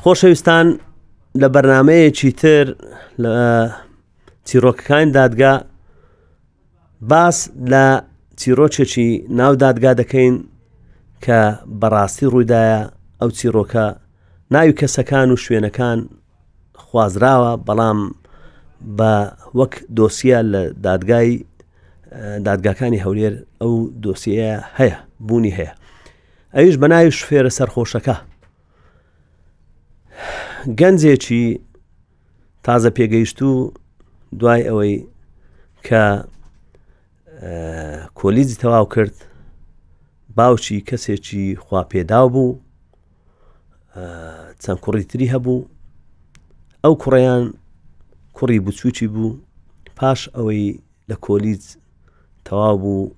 خۆشەویستان لە بەرنامەیەکی تر لە چیرۆکەکانی دادگا باس لە چیرۆکێکی ناو دادگا دەکەین کە بەڕاستی ڕوویدایە ئەو چیرۆکە ناوی کەسەکان و شوێنەکان خوازراوە بەڵام بە وەک دۆسیە لە دادگاکانی هەولێر ئەو دۆسیە هەیە بوونی هەیە ئەویش بە ناوی شوفێرە سەرخۆشەکە گەنجێکی تازە پێگەیشت و دوای ئەوەی کە کۆلیجی تەواو کرد باوکی کەسێکی خواپێداو بوو چەند کوڕی تری هەبوو ئەو کوڕیان کوڕی بچووکی بوو پاش ئەوەی لە کۆلیج تەواو بوو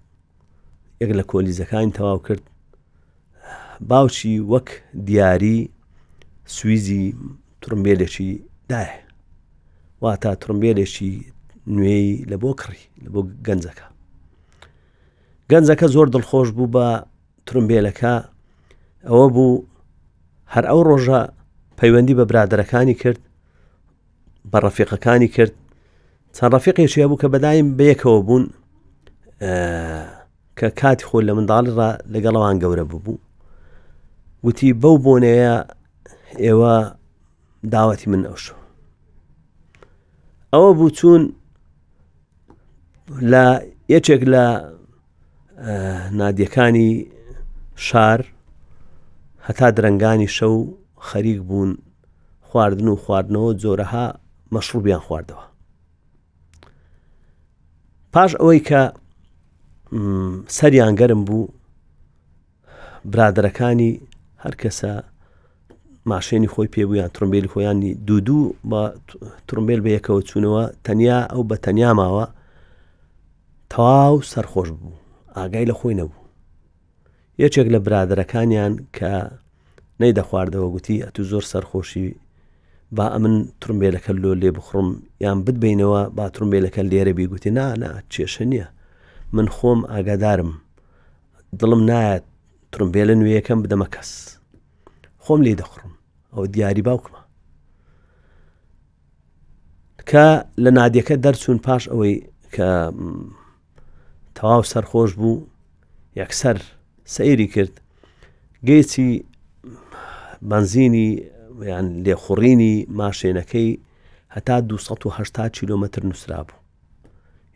یەک لە کۆلیجەکانی تەواو کرد باوکی وەک دیاری سویزی تڕمبێلێکی دایە واتە تڕمبێلێکی نوێی لە بۆ کڕی لە بۆ گەنجەکە زۆر دڵخۆش بوو بە تڕمبێلەکە ئەوە بوو هەر ئەو ڕۆژە پەیوەندی بە برادەرەکانی کرد بە ڕەفیقەکانی کرد چەند ڕەفیقێکی هەبوو کە بەدایم بەیەکەوە بوون کە کاتی خۆی لە منداڵیڕا لەگەڵەوان گەورە بوو وتی بەو بۆنەیە ئێوە داوەتی من ئەوشۆ ئەوە بوو چوون لە یەکێک لە نادیەکانی شار هەتا درەنگانی شەو خەریک بوون خواردن و خواردنەوە جۆرەها مەشروبیان خواردەوە پاش ئەوەی کە سەریان گەرم بوو برادەرەکانی هەر کەسە ماشێنی خۆی پێبوویان تڕمبێلی خۆیانی دوو بە تڕمبێل بە یەکەوە چوونەوە تەنیا ئەو بە تەنیا ماوە تەواو سەرخۆش بوو ئاگای لە خۆی نەبوو یەکێک لە برادەرەکانیان کە نەیدە خواردەوە گوتی ئەتو زۆر سەرخۆشی با ئەمن تڕمبێلەکە لێ بخڕم یان بتبینەوە با تڕمبێلەکە لێرە بی گوتی نا کێشە نییە من خۆم ئاگادارم دڵم نایەت تڕمبێلە نوێیەکەم بدەمە کەس خۆم لێ دەخڕم ئەو دیاری باوکمە کە لە نادیەکە دەرچوون پاش ئەوەی کە تەواو سەرخۆش بوو یەکسەر سەیری کرد گەیچی بەنزینی یان لێخوڕینی ماشێنەکەی هەتا 280 کیلۆمەتر نووسرا بوو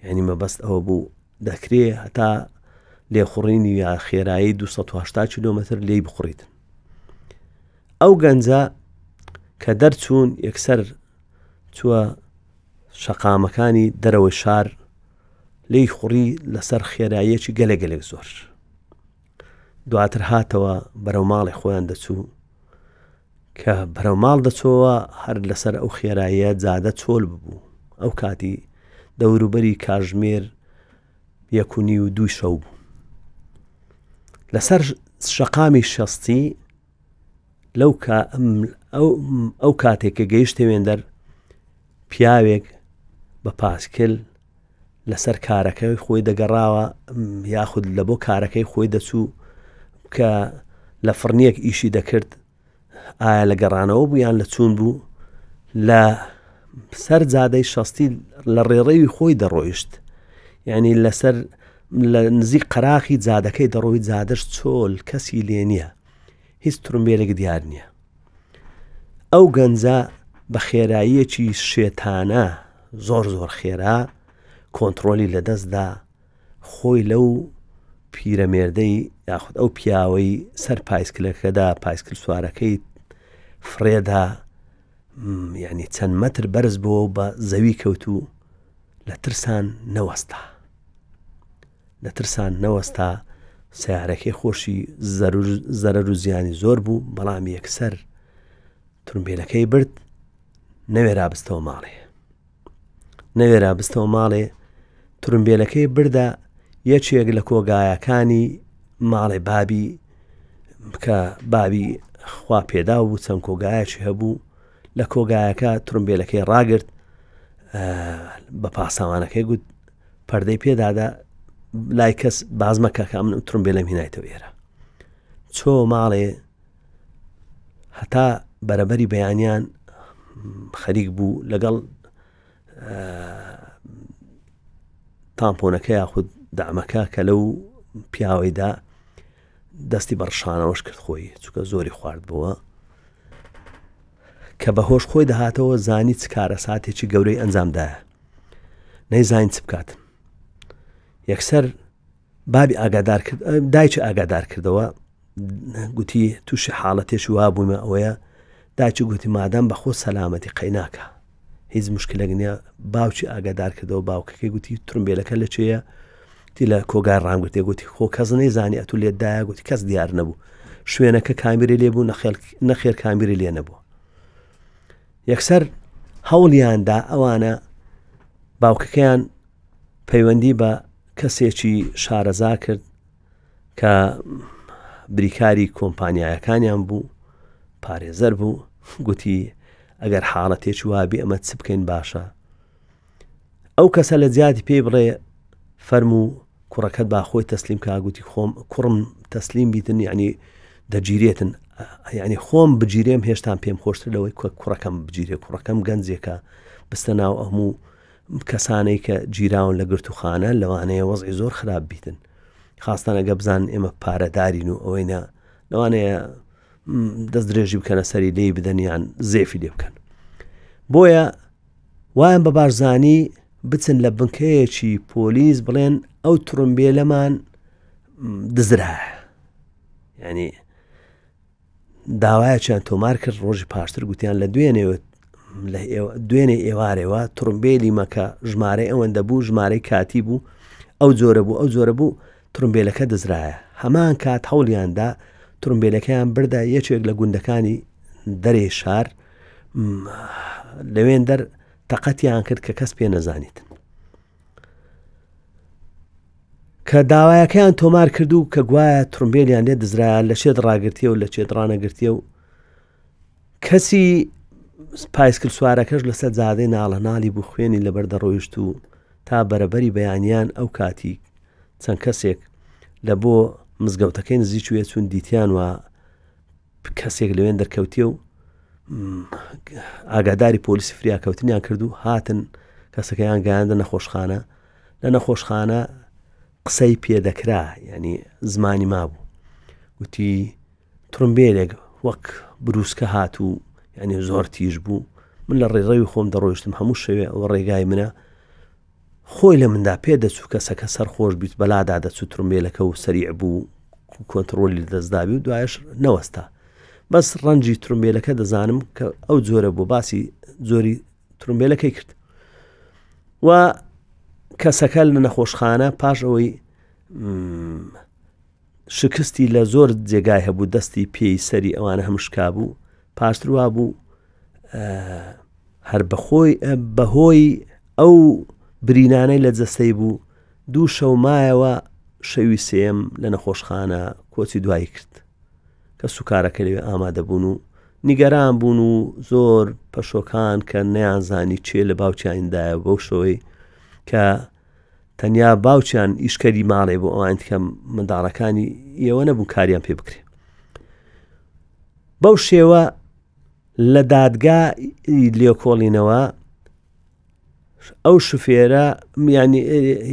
یعنی مەبەست ئەوە بوو دەکرێ هەتا لێخوڕینی یا خێرایی 280 کیلۆمەتر لێی بخوڕیتن ئەو گەنجە کە دەرچوون یەکسەر چووە شەقامەکانی دەرەوەی شار لی خوڕی لەسەر خێراییەکی گەلێک زۆر دواتر هاتەوە بەرەو ماڵی خۆیان دەچوو کە بەرەو ماڵ دەچۆوە هەر لەسەر ئەو خێراییە جادە چۆل ببوو ئەو کاتی دەوروبەری کاژمێر 1.5 و 2 شەو بوو لەسەر شەقامی شەستی ئەو کاتێک کە گەیشتە وێندەر پیاوێک بە پاسکل لەسەر کارەکەی خۆی دەگەڕاوە یاخود لە بۆ کارەکەی خۆی دەچوو کە لە فڕنیەک ئیشی دەکرد ئایا لە گەڕانەوە بوو یان لە چوون بوو لە سەر جادەی شەستی لە ڕێڕەوی خۆی دەڕۆیشت یعنی لەسەر لە نزیک قەراخی جادەکەی دەڕۆی جادەش چۆل کەسی لێ نییە هیچ تڕمبێلێک دیار نییە ئەو گەنجە بە خێراییەکی شێتانە زۆر خێرا کۆنتترۆلی لەدەستدا خۆی لەو پیرەمێردەی یاخود ئەو پیاوەی سەر پایسکلەکەدا پایسکل سوارەکەی فرێدا یعنی چەند مەتر بەرز بووە و بە زەوی کەوتو لە ترسان نەوەستا سیارەکەی خۆشی زەرەر و زیانی زۆر بوو بەڵام یەکسەر تڕمبێلەکەی برد نەوێرا بستەوە ماڵێ تڕمبێلەکەی بردە یەکێک لە کۆگایەکانی ماڵێ بابی کە بابی خوا پێدا بوو چەند کۆگایەکی هەبوو لە کۆگایەکە تڕمبێلەکەی ڕاگرت بە پاسەوانەکەی گوت پەردەی پێدادا لای کەس باز مەکە کە من تڕمبێلەم هێنایتەوە ئێرە چۆ ماڵێ هەتا بەرەبەری بەیانیان خەریک بوو لەگەڵ تامپۆنەکە یاخود دامەکە کە لەو پیاوەیدا دەستی بەڕشانەوەش کرد خۆی چونکە زۆری خواردبووە کە بەهۆش خۆی دەهاتەوە زانی چ کارە ساتێکی گەورەی ئەنجامدایە نەیزانی چ بکات یەکسەر بابی ئاگادار کرد دایکی ئاگادار کردەوە گوتی تووشی حاڵەتێکی وا بوومە ئەوەیە دایکی گوتی مادام بەخۆ سەلامەتی قەیناکە هیچ مشکلێک نییە باوکی ئاگادار کردەوە باوکەکەی گوتی تورمبێلەکە لەکوێیە تی لە کۆگار ڕامگرتێ گوتی خۆ کەس نەیزانی ئەتو لێدایە گوتی کەس دیار نەبوو شوێنەکە کامیری لێ بوو نەخێر کامیری لێ نەبووە یەکسەر هەوڵیاندا ئەوانە باوکەکەیان پەیوەندی بە کەسێکی شارەزا کرد کە بریکاری کۆمپانیایەکانیان بوو پارێزەر بوو گوتی ئەگەر حاڵەتێکی وابی ئەمە چ بکەین باشە ئەو کەسە لە جیاتی پێی بڵێ فەرموو کوڕەکەت با خۆی تەسلیم کا گوتی خۆم کوڕم تەسلیم بیتن یعنی دەگیرێتن یعنی خۆم بگیرێم هێشتان پێم خۆشتر لەوەی کوڕەکەم بگیرێ کوڕەکەم گەنجێکە بستە ناو هەموو کەسانەی کە گیراون لە گرتوخانە لەوانەیە وەزعی زۆر خراپ بیتن خاستان ئەگە بزان ئێمە پارەدارین و ئەوەینە لەوانەیە دەست درێژی بکەنە سەری لێی بدەنیان زێفی لێ بکەن بۆیە وایان بە باشزانی بچن لە بنکەیەکی پۆلیس بڵێن ئەو تورمبێلەمان دزرایە یعنی داوایەکیان تۆمار کرد ڕۆژی پاشتر گوتیان لە دوێنێ ئێوارەوە تورمبێلی مەکە ژمارەی ئەوەندە بوو ژمارەی کاتی بوو ئەو جۆرە بوو تورمبێلەکە دزرایە هەمان کات هەوڵیاندا تورمبێلەکەیان بردا یەکێک لە گوندەکانی دەرێ شار لەوێن دەر تەقەتیان کرد کە کەس پێ نەزانیتن کە داوایەکەیان تۆمار کردو کە گوایە تورمبێلیان لێ دزرایە لە شێت ڕاگرتیە و لە چێت ڕانەگرتیە و کەسی پایسکل سوارەکەش لەسەر جادەی ناڵەناڵی بوو خوێنی لەبەر دەڕۆیشت و تا بەرەبەری بەیانیان ئەو کاتی چەند کەسێک لە بۆ مزگەوتەکەی نزیکوێ چون دیتیان وە کەسێک لەوێن دەرکەوتیە و ئاگاداری پۆلیسی فریاکەوتنیان کرد و هاتن کەسەکەیان گەیاندە نەخۆشخانە لە نەخۆشخانە قسەی پێدەکرا یعنی زمانی مابوو وتی تورمبێلێک وەک بروسکە هات و یعنی زۆر تیژ بوو من لە ڕێڕەوی خۆم دەڕۆیشتم هەموو شەوێ ئەوە ڕێگای منە خۆی لە مندا پێ دەچوو کەسەکە سەرخۆش بیت بەلادا دەچوو تورمبێلەکە و سەریع بوو کۆنتڕۆلی دەستدابی و دوایش نەوەستا بەس ڕەنجی تورمبێلەکە دەزانم کە ئەو جۆرە بوو باسی جۆری تورمبێلەکەی کرد و کەسەکە لە نەخۆشخانە پاش ئەوەی شکستی لە زۆر جێگای هەبوو دەستی پێی سەری ئەوانە هەمشکا بوو پاشتر وا بوو هەر بەهۆی ئەو برینانەی لە جەستەی بوو 2 شەو مایەوە شەوی سێم لە نەخۆشخانە کۆچی دوایی کرد کە سوکارەکە لەوێ ئامادە بوون و نیگەران بوون و زۆر پەشۆکان کە نەیانزانی چێ لە باوچیاندایە بەو شەوەی کە تەنیا باوچیان ئیشکەری ماڵێ بۆ ئەوان کە منداڵەکانی ئێوە نەبوو کاریان پێ بکرێ بەو شێوە لە دادگا لێکۆڵینەوە ئەو شوفێرە ینی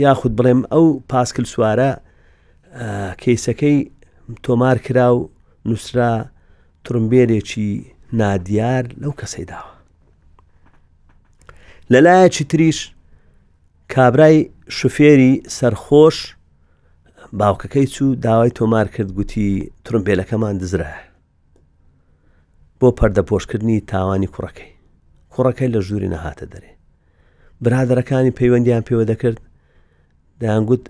یاخود بڵێم ئەو پاسکل سوارە کەیسەکەی تۆمار کرا و نووسرا تورمبێلێکی نادیار لەو کەسەی داوە لەلایەکی تریش کابرای شوفێری سەرخۆش باوکەکەی چوو داوای تۆمار کرد گوتی تورمبێلەکەمان دزرایە بۆ پەردەپۆشکردنی تاوانی کوڕەکەی لە ژووری نەهاتە دەرێ برادەرەکانی پەیوەندیان پێوە دەکرد دەیانگوت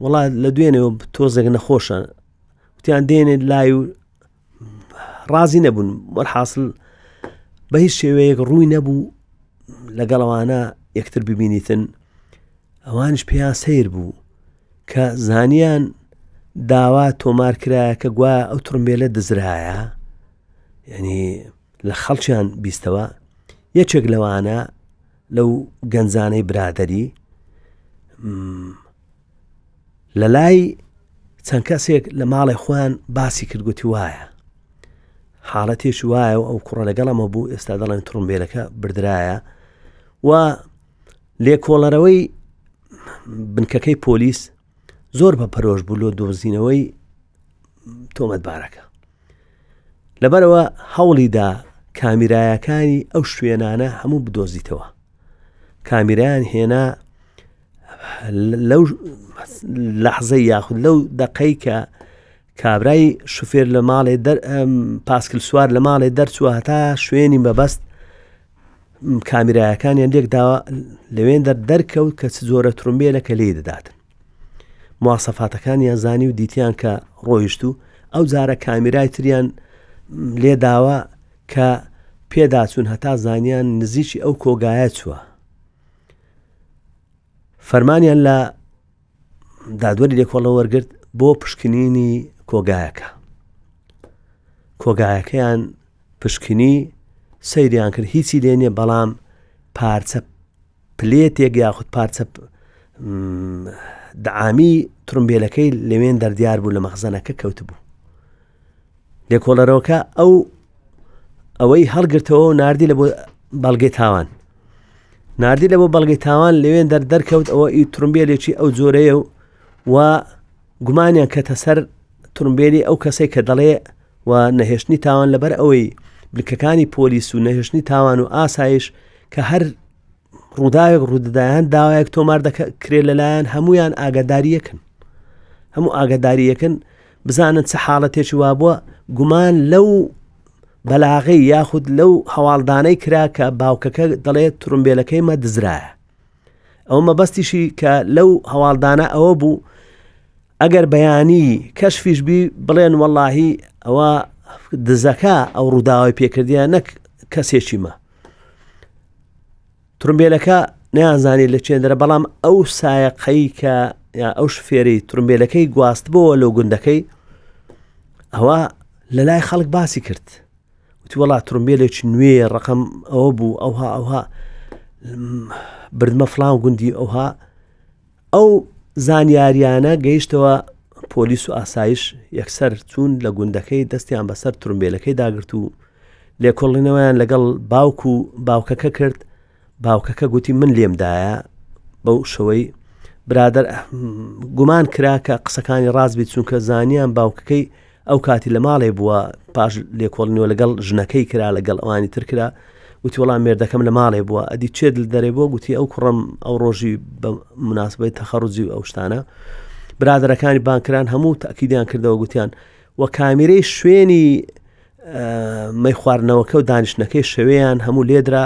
وڵات لە دوێنێەوە تۆزێک نەخۆشە وتیان دێنێت لای و ڕازی نەبوون وەرحاصل بە هیچ شێوەیەک ڕووی نەبوو لەگەڵەوانە یەکتر ببینیتن ئەوانش پێیان سەیر بوو کە زانیان داوا تۆمار کرایە کە گوایە ئەو تورمبێلە دزرایە یعنی لە خەڵکیان بیستەوە یەکێک لەوانە لەو گەنجانەی برادەری لە لای چەند کەسێک لە ماڵی خۆیان باسی کرد گوتی وایە حاڵەتێکی وایە و ئەو کوڕە لەگەڵەمە بوو ئێستا دەڵێن تڕمبێلەکە بردرایە و لێکۆڵەرەوەی بنکەکەی پۆلیس زۆر بە پەرۆش بوو لۆ دۆزینەوەی تۆمەتبارەکە لەبەرەوە هەوڵیدا کامیرایەکانی ئەو شوێنانە هەموو بدۆزیتەوە کامیرایان هێنا لەو لەحزەی یاخود لەو دەقەی کە کابرای شوفێر لە ماڵێ پاسکل سوار لە ماڵێ دەرچووە هەتا شوێنی بەبەست کامیرایەکانیان لێک داوە لەوێن دەرکەوت کە زۆرە ترومبێلەکە لێ دەداتن مواسەفاتەکانیان زانی و دیتیان کە ڕۆیشت و ئەو جارە کامیرای تریان لێ داوە کە پێداچوون هەتا زانیان نزیکی ئەو کۆگایە چووە فەرمانیان لە دادوەری لێکۆڵەوە وەرگرت بۆ پشکنینی کۆگایەکەیان پشکنی سەیریان کرد هیچی لێ نییە بەڵام پارچە پلێتێک یاخود پارچە دعامی ترومبێلەکەی لەوێن دەردیار بوو لە مەخزەنەکە کەوت بوو لێکۆڵەرەوەکە ئەوەی هەڵگرتەوە و ناردی لە بۆ بەڵگەی تاوان بەڵگەی تاوان لەوێن دەرکەوت ئەوە ترومبێلێکی ئەو جۆرەیە و گومانیان کەتە سەر ترومبێلی ئەو کەسەی کە دەڵێ و نەهێشتنی تاوان لەبەر ئەوەی بلکەکانی پۆلیس و نەهێشتنی تاوان و ئاسایش کە هەر ڕوودەدایان داوایەک تۆمار دەکرێت لەلایەن هەمویان ئاگاداریەکەن بزانن چه حاڵەتێکی وا بووە گومان لەو بەلاغەی یاخود لەو هەواڵدانەی کرا کە باوکەکە دەڵێت ترومبێلەکەی مە دزرایە ئەو مەبەستیشی کە لەو هەواڵدانە ئەوە بوو ئەگەر بەیانی کەشفیش بی بڵێن وەڵاهی ئەوە دزەکە ئەو ڕووداوای پێکردیان نەک کەسێکی مە ترومبێلەکە نەیانزانی لە چێندرە بەڵام ئەو سایقەی کە ئەو شفێری ترومبێلەکەی گواست بۆەوە لەو گوندەکەی ئەوە لە لای خەڵک باسی کرد وتی وەڵا ترومبێلێکی نوێ ڕقم ئەوە بوو ئەوها بردمە فڵان گوندی ئەو زانیاریانە گەیشتەوە پۆلیس و ئاسایش یەکسەر چوون لە گوندەکەی دەستیان بەسەر ترومبێلەکەی داگرت و لێکۆڵینەوەیان لەگەڵ باوکەکە کرد باوکەکە گوتی من لێمدایە بەو شەوەی برادر گومان کرا کە قسەکانی ڕاست بیت چونکە زانیان باوکەکەی ئەو کاتی لە ماڵێ بووە پاش لێکۆڵینەوە لەگەڵ ژنەکەی کرا لەگەڵ ئەوانی تر کرا وتی وەڵام مێردەکەم لە ماڵێ بووە ئەدی چێت دەرێ بۆ گوتی ئەو کوڕم ئەو ڕۆژی بە مناسبەی تەخەڕوجی و ئەو شتانە برادەرەکانی بانکران هەموو تەکیدیان کردەوە گوتیان و کامیرەی شوێنی مەی خواردنەوەکە و دانیشتنەکەی شەوەیان هەموو لێدرا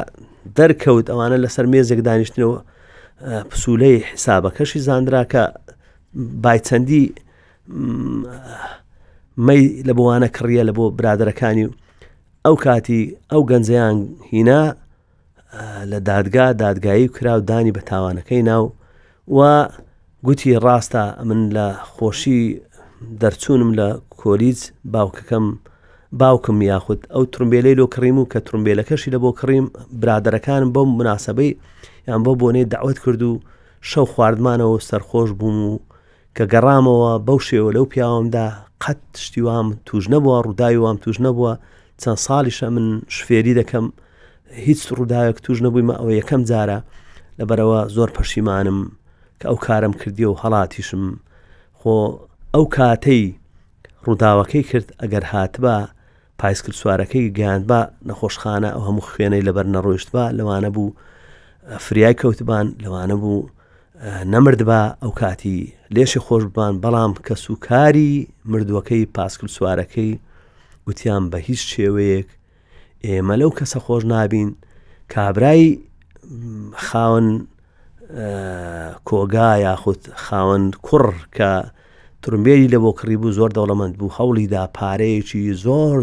دەرکەوت ئەوانە لەسەر مێزێک دانیشتنەوە پسوولەی حسابەکەشی زاندرا کە بایچەندی مەی لە بۆوانە کڕیە لە بۆ برادەرەکانی و ئەو کاتی ئەو گەنجەیان هینا لە دادگایی کرا و دانی بە تاوانەکەی ناو و گوتی ڕاستە من لە خۆشی دەرچوونم لە کۆلیج باوکم یاخود ئەو ترومبێلەی لۆ کڕیم و کە ترومبێلەکەشی لە بۆ کڕیم برادەرەکانم بۆ مناسبەی یان بۆ بۆنەی دعوت کرد و شەو خواردمانەوە سەرخۆش بووم و کە گەڕامەوە بەو شێوە لەو پیاوەمدا قەت شتی وام توش نەبووە ڕووداوی وام توش نەبووە چەند ساڵیشە من شفێری دەکەم هیچ ڕووداوێک توش نەبوویمە ئەوە یەکەم جارە لەبەرەوە زۆر پەشیمانم کە ئەو کارم کردی و هەڵاتیشم خۆ ئەو کاتەی ڕووداوەکەی کرد ئەگەر هاتبە پایسکل سوارەکەی گەیاندبە نەخۆشخانە ئەو هەموو خوێنەی لەبەر نەڕۆیشتبە لەوانە بوو فریای کەوتبان لەوانە بوو نەمردبە ئەو کاتی لێشی خۆش ببان بەڵام کە سوکاری مردووەکەی پاسکل سوارەکەی گوتیان بە هیچ شێوەیەک ئێمە لەو کەسە خۆش نابین کابرای خاوەن کۆگا یاخود خاوەن کوڕ کە ترومبێلی لە بۆ کڕی بوو زۆر دەوڵەمەند بوو هەوڵیدا پارەیەکی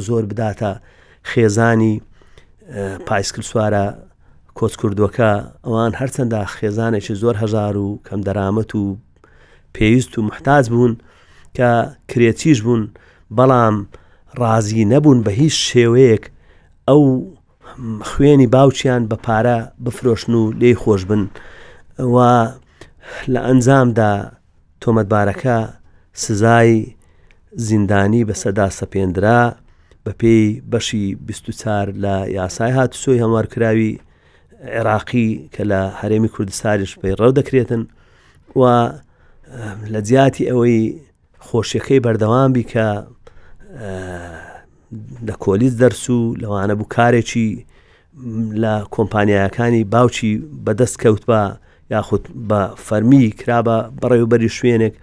زۆر بداتە خێزانی پایسکل سوارە کۆچ کردووەکە ئەوان هەرچەندە خێزانێکی زۆر هەژار و کەم دەرامەت و پێویست و محتاج بوون کە کرێچیش بوون بەڵام ڕازی نەبوون بە هیچ شێوەیەک ئەو خوێنی باوچیان بە پارە بفرۆشن و لێی خۆش بن و لە ئەنجامدا تۆمەتبارەکە سزای زیندانی بەسەدا سەپێندرا بەپێی بەشی 24 لە یاسای هاتوسۆی هەموارکراوی عێراقی کە لە هەرێمی کوردستانیش پێی ڕەو دەکرێتن و لە جیاتی ئەوەی خۆشیەکەی بەردەوام بی کە لە کۆلیز دەرسوو لەوانە بوو کارێکی لە کۆمپانیایەکانی باوکی بەدەست کەوت بە یاخود بە فەرمی کرابە بەڕێوەبەری شوێنێک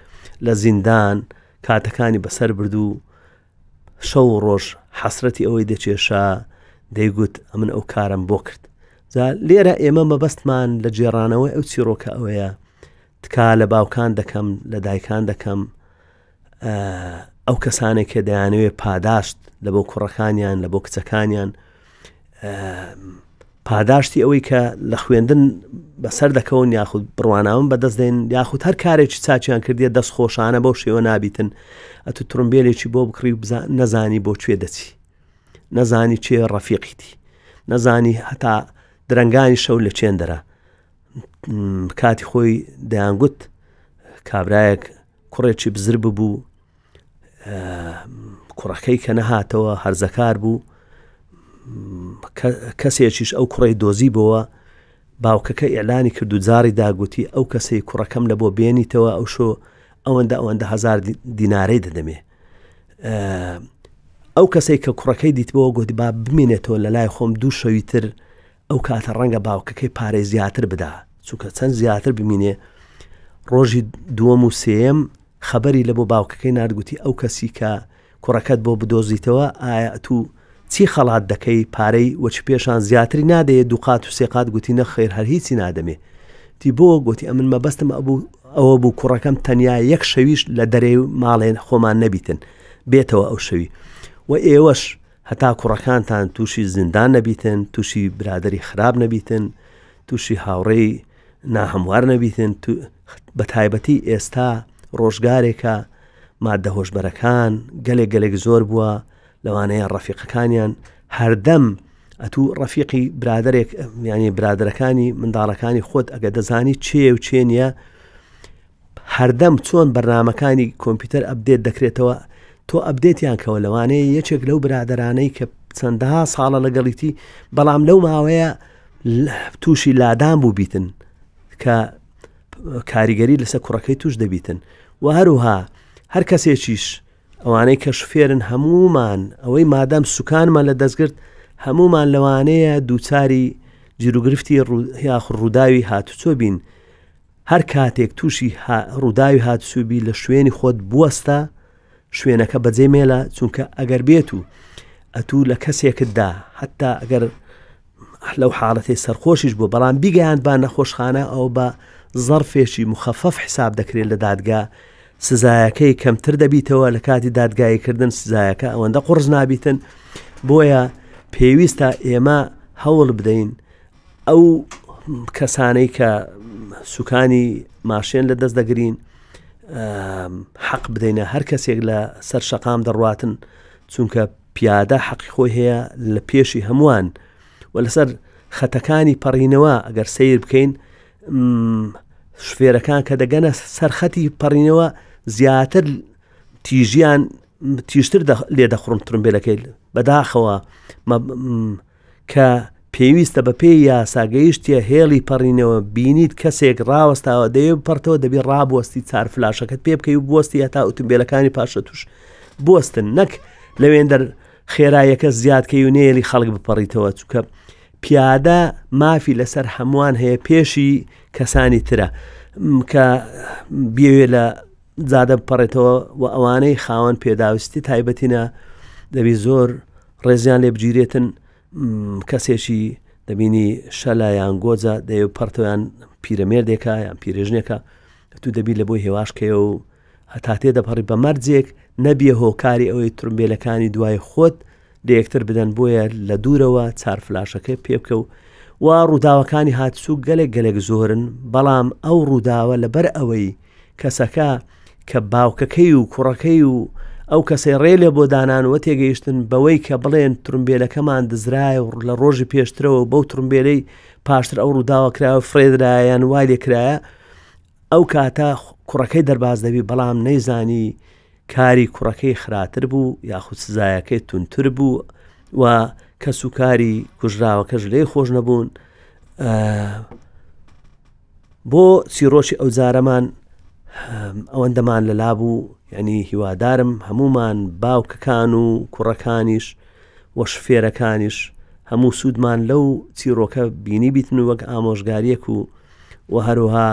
لە زیندان کاتەکانی بەسەر بردو شەو ڕۆژ حەسرەتی ئەوەی دەچێشا دەیگوت ئەمن ئەو کارم بۆ کرد. لێرە ئێمە مەبەستمان لە جێڕانەوەی ئەو چیرۆکە ئەوەیە تکا لە باوکان دەکەم لە دایکان دەکەم ئەو کەسانێک کە دەیانەوێت پاداشت لە بۆ کوڕەکانیان لە بۆ کچەکانیان پاداشتی ئەوەی کە لە خوێندن بەسەر دەکەون یاخود بڕواناون بەدەست دێن یاخود هەر کارێکی چاچیان کردیە دەست خۆشانە بەو شێوە نابیتن ئەتو ترومبێلێکی بۆ بکڕی نەزانی بۆ کوێ دەچی نەزانی چێ ڕەفیقیتی نەزانی هەتا درەنگانی شەو لە چێندەرە کاتی خۆی دەیانگوت کابرایەک کوڕێکی بزر ببوو کوڕەکەی کە نەهاتەوە هەرزەکار بوو کەسێکیش ئەو کوڕی دۆزی بۆوە باوکەکە ئێعلانی کرد و جاری داگوتی ئەو کەسەی کوڕەکەم لە بۆ بێنیتەوە ئەو شۆ ئەوەندە 1000 دینارەی دەدەمێ ئەو کەسەی کە کوڕەکەی دیتبەوە گوتی با بمێنێتەوە لە لای خۆم 2 شەوی تر ئەو کاتە ڕەنگە باوکەکەی پارەی زیاتر بدا چونکە چەند زیاتر بمینێ ڕۆژی دووەم و سێم خەبەری لە بۆ باوکەکەی نردگوتی ئەو کەسی کە کوڕەکەت بۆ بدۆزیتەوە ئایا تو چی خەڵات دەکەی پارەی وەچ پێشان زیاتری نادەیە 2 قات و 3 قات گوتی نەخێر هەر هیچی نادەمێ تی بۆ گوتی ئەمن مەبەستم ئەوە بوو کوڕەکەم تەنیا 1 شەویش لە دەرێ ماڵێن خۆمان نەبیتن بێتەوە ئەو شەوی و ئێوەش هەتا کوڕەکانتان تووشی زیندان نەبیتن تووشی برادری خراپ نەبیتن تووشی هاوڕێی ناهەموار نەبیتن بە تایبەتی ئێستا ڕۆژگارێکە مادە هۆشبەرەکان گەلێک زۆر بووە لەوانەیە ڕەفیقەکانیان هەردەم ئەتوو ڕەفیقی برادرێک یعنی برادرەکانی منداڵەکانی خۆت ئەگە دەزانی چێ و چێ نیە هەردەم چۆن بەرنامەکانی کۆمپیوتەر ئەپدێت دەکرێتەوە تۆ ئەپدێتیان کەوە لەوانەیە یەکێک لەو برادرانەی کە چەندەها ساڵە لەگەڵیتی بەڵام لەو ماوەیە تووشی لادان بوو بیتن کە کاریگەری لەسەر کوڕەکەی توش دەبیتن و هەروها هەر کەسێکیش ئەوانەی کە شفێرن هەمومان ئەوەی مادام سوکانمان لە دەستگرت هەمومان لەوانەیە دووچاری جیرروگرفتی یاخ ڕووداوی هاتوچۆ بین هەر کاتێک تووشی ڕووداوی هاتوسوبی لە شوێنی خۆت بوەستە شوێنەکە بەجێ مێلە چونکە ئەگەر بێت و ئەتوو لە کەسێکتدا حتا ئەگەر لەو حاڵەتی سەرخۆشیش بوو بەڵام بیگەیان با نەخۆشخانە ئەو بە زەرفێکی مخەفەف حساب دەکرێت لە دادگا سزایەکەی کەمتر دەبیتەوە لە کاتی دادگاییکردن سزایەکە ئەوەندە قورس نابیتن بۆیە پێویستە ئێمە هەوڵ بدەین ئەو کەسانەی کە سوکانی ماشێن لە دەست دەگرین حەق بدەینە هەر کەسێک لە سەر شەقام دەڕواتن چونکە پیادە حەقی خۆی هەیە لە پێشی هەمووان و لەسەر خەتەکانی پەڕینەوە ئەگەر سیر بکەین شفێرەکان کە دەگەنە سەرخەتی پەڕینەوە زیاتر تیژیان تیشتر لێ دەخڕن ترومبێلەکەی بەداخەوە کە پێویستە بە پێی یاساگەیشتە هێڵی پەڕینەوە بینیت کەسێک ڕاوەستاوە دەیە بپەرتەوە دەبی ڕابوەستی چار فلاشەکەت پێ بکەی و بوەستی هەتا ئۆتۆمبیلەکانی پاشە توش بوەستن نەک لەوێندەر خێرایەکە زیادکەی و نێلی خەڵک بپەڕیتەوە چونکە پیادە مافی لەسەر هەمووان هەیە پێشی کەسانی ترە کە بێوێ لە زادە بپەڕێتەوە و ئەوانەی خاوەن پێداویستی تایبەتینە دەبی زۆر ڕێزیان لێ بگیرێتن کەسێکی دەبینی شەلە یان گۆجە دەیە پەرتەوەیان پیرەمێردێکە یان پیرێژنێکە تو دەبی لە بۆی هێواشکەیە و هەتا تێ دەپەڕی بە مەرجێک نەبیە هۆکاری ئەوەی ترومبێلەکانی دوای خۆت لە یەکتر بدەن بۆیە لە دوورەوە چار فلاشەکەی پێ بکە و ڕووداوەکانی هاتسوو گەلێک زۆرن بەڵام ئەو ڕووداوە لەبەر ئەوەی کەسەکە کە باوکەکەی و کوڕەکەی و ئەو کەسەی ڕێلێ بۆ دانانەوە تێگەیشتن بەوەی کە بڵێن ترومبێلەکەمان دزرایە و لە ڕۆژی پێشترەوە بەو ترومبێلەی پاشتر ئەو ڕووداوە کرایە فرێدرایان وای لێ کرایە ئەو کاتە کوڕەکەی دەرباز دەبی بەڵام نەیزانی کاری کوڕەکەی خراتر بوو یاخود سزایەکەی تونتر بوو و کەس و کاری کوژراوەکەش لێ خۆش نەبوون. بۆ چیرۆکی ئەو جارەمان ئەوەندەمان لەلا بوو، یعنی هیوادارم هەمومان باوکەکان و کوڕەکانیش وە شفێرەکانیش هەموو سوودمان لەو چیرۆکە بینی بیتن وەک ئامۆژگاریەک و هەروها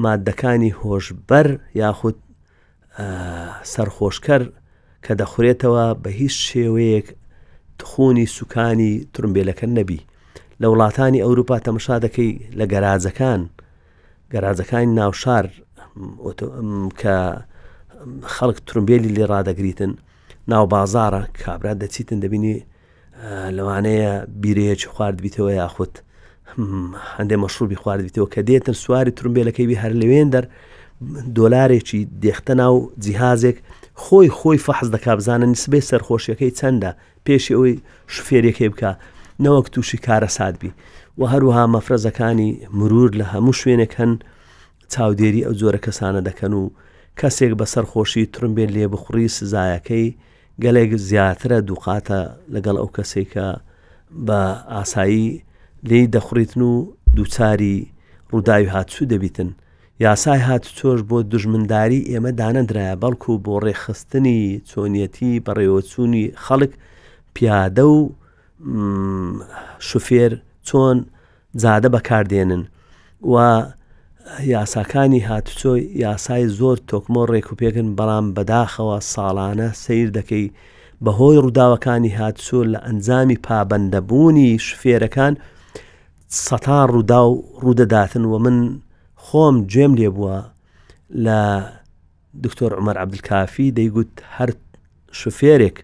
مادەکانی هۆشبەر یاخود سەرخۆشکەر کە دەخورێتەوە بە هیچ شێوەیەک تخۆنی سوکانی ترومبێلەکە نەبی. لە وڵاتانی ئەوروپا تەماشا دەکەی لە گەراجەکانی ناوشار کە خەڵک ترومبێلی لێ ڕادەگریتن ناو بازارە کابرا دەچیتن دەبینی لەوانەیە بیرەیەکی خواردبیتەوە یاخود هەندێک مەشروبی خواردبیتەوە کە دێتن سواری ترومبێلەکەی بی هەر لەوێن دەر دۆلارێکی دێختە ناو جیهازێک خۆی فەحز دەکا بزانە نسبەی سەرخۆشیەکەی چەندە پێشی ئەوەی شوفێرێکی بکە نەوەک تووشی کارە سادبی. و هەروها مەفرەزەکانی مرور لە هەموو شوێنێک هەن چاودێری ئەو جۆرە کەسانە دەکەن و کەسێک بە سەرخۆشی ترومبێل لێ بخوڕی سزایەکەی گەلێک زیاترە دووقاتە لەگەڵ ئەو کەسێک کە بە ئاسایی لێی دەخوڕیتن و دووچاری ڕووداوی هاتوچوو دەبیتن. یاسای هاتوچۆش بۆ دژمنداری ئێمە دانەدرایە بەڵکو بۆ ڕێخستنی چۆنیەتی بەڕێوەچوونی خەڵک پیادە و شوفێر چۆن جادە بەکاردێنن. و یاساکانی هاتوچۆ یاسای زۆر تۆکمۆ ڕێکوپێکن بەڵام بەداخەوە ساڵانە سیر دەکەی بەهۆی ڕووداوەکانی هاتوچۆ لە ئەنجامی پابەندەبوونی شوفێرەکان سەتان ڕوودا و ڕوودەداتن. و من خۆم گوێم لێ بووە لە دکتۆر عومەر عەبدولکافی دەیگوت هەر شوفێرێک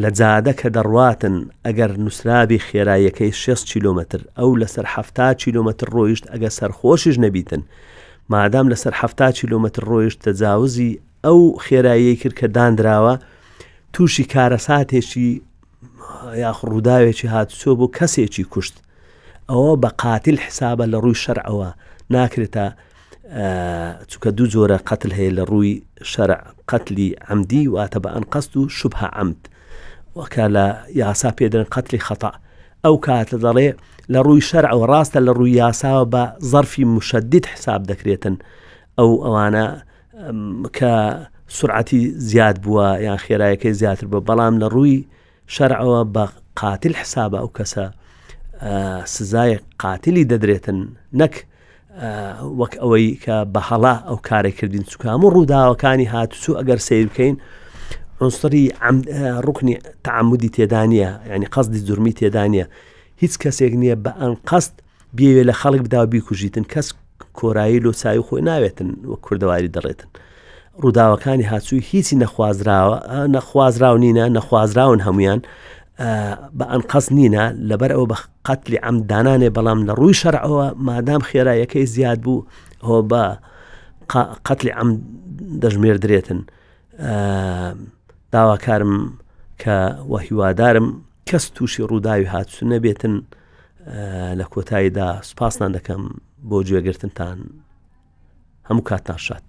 لە جادە کە دەڕواتن ئەگەر نووسرابی خێراییەکەی 6 کیلۆمەتر ئەو لەسەر 70 کیلۆمەتر ڕۆیشت ئەگە سەرخۆشیش نەبیتن مادام لەسەر 70 کیلۆمەتر ڕۆیشت تەجاوزی ئەو خێراییەی کرد کە دانراوە تووشی کارەساتێکی یاخ ڕووداوێکی هاتوچۆ بۆ کەسێکی کوشت ئەوە بە قاتل حسابە لە ڕووی شەرعەوە ناکرێتە چونکە دوو جۆرە قەتل هەیە لە ڕووی شەرع قەتلی عەمدی واتە بە ئەنقەست و شوبهە عەمد وەکە لە یاسا پێدرن قەتلی خەتە ئەو کاتە دەڵێ لە ڕووی شەرعەوە ڕاستە لە ڕووی یاساوە بە ظەرفی مشەدید حساب دەکرێتن ئەوانە کە سرعەتی زیاد بووە یان خێرایەکەی زیاتر بووە بەڵام لە ڕووی شەرعەوە بە قاتل حسابە ئەو کەسە سزای قاتلی دەدرێتن نەک وەک ئەوەی کە بە هەڵا ئەو کارێک کردین چونکە هەموو ڕووداوەکانی هاتوچوو ئەگەر سیر بکەین عنصری ڕوکنی تەعەمودی تێدا نییە یعنی قەسدی جورمی تێدا نییە هیچ کەسێک نییە بە ئەنقەست بێوێ لە خەڵک بدا و بیکوژیتن کەس کۆرایی لۆچاوی خۆی ناوێتن وەک کوردەواری دەڵێتن ڕووداوەکانی هاتووی هیچی نەخوازراو نینە نەخوازراون هەمویان بە ئەنقەست نینە لەبەر ئەوە بە قەتلی عەمد دانانێ بەڵام لە ڕووی شەرعەوە مادام خێراییەکەی زیاد بوو ئەوە بە قەتلی عەمد دەژمێردرێتن. داواکارم کە وەهیوادارم کەس تووشی ڕووداوی هاتوچۆ نەبێتن. لە کۆتاییدا سوپاستان دەکەم بۆ گوێگرتنتان هەموو کاتتان شاد.